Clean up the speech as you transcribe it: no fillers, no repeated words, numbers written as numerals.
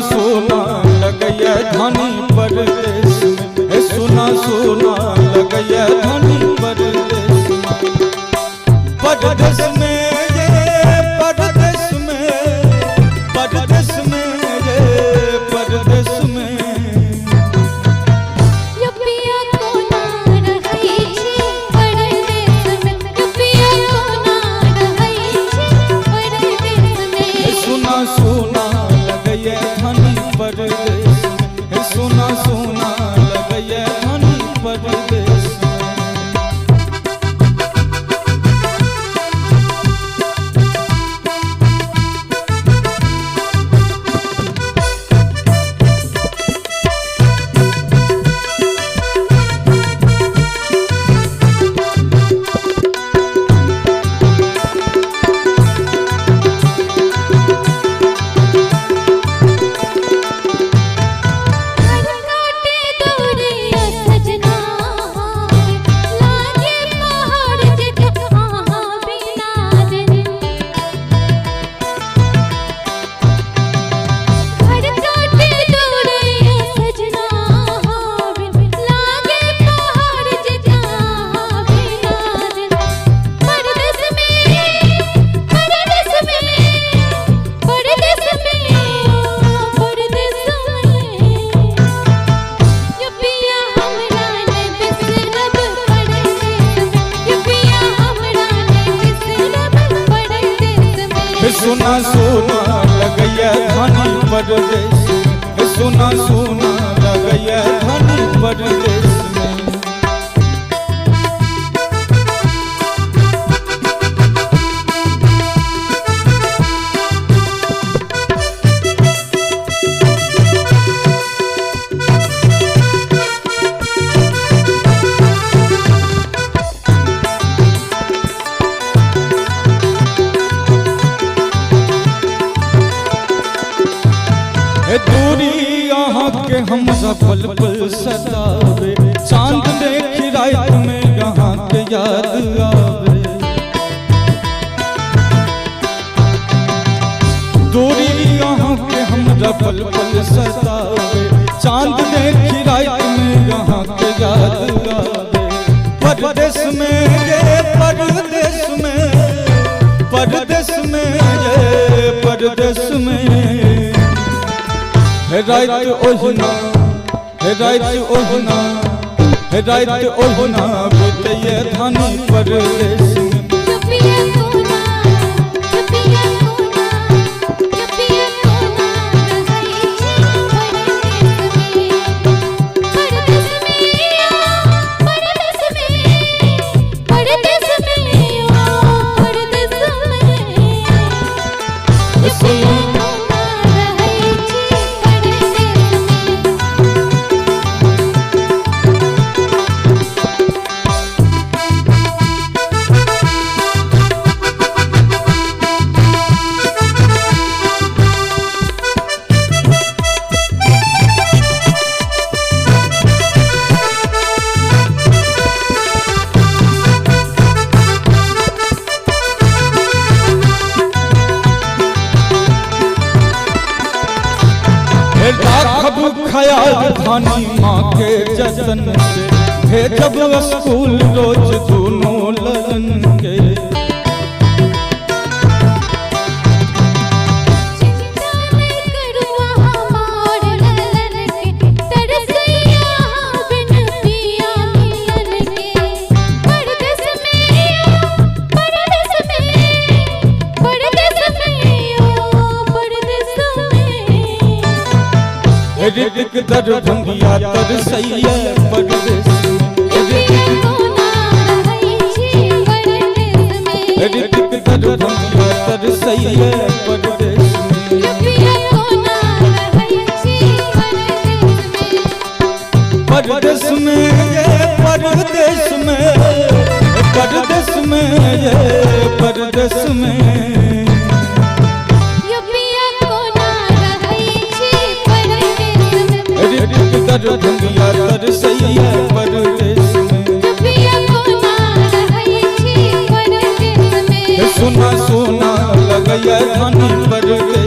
सोना लगैया धनी परदेश में, सुना सोना लगैया धनी परदेश में। परदेश में ये परदेश में, परदेश में ये परदेश में युपिया को ना रहै छी परदेश में, युपिया को ना रहै छी परदेश में। सुना सोना लगैया धनी परदेश में, सुना सोना लगैया धनी परदेश में। सुना सोना लगैया धनी परदेश में, सुना सोना लगैया धनी परदेश में। दूरी यहाँ के हम पल पल सतावे, चांद देखी रात में यहाँ के याद आवे। दूरी यहाँ के हम पल पल सतावे, चांद देखी रात में यहाँ के याद आवे। परदेश में ये परदेश में, परदेश में ये परदेश में रात ओहना, रात ओहना, रात ओहना बीतैया धनी परदेश में। युपिया को ना, युपिया को ना, युपिया को ना रहै छी परदेश में। परदेश में, परदेश में, परदेश में सुना राखब ख्याल धनी माँ के जतन से, भेजब स्कूल रोज दोनों ललन के। ऋतिक दरभंगिया तरसैया परदेश में, ऋतिक दरभंगिया तरसैया परदेश में। परदेश में ये परदेश में, परदेश में ये परदेश में दरभंगिया तरसैया परदेश में। सुना सोना लगैया धनी परदेश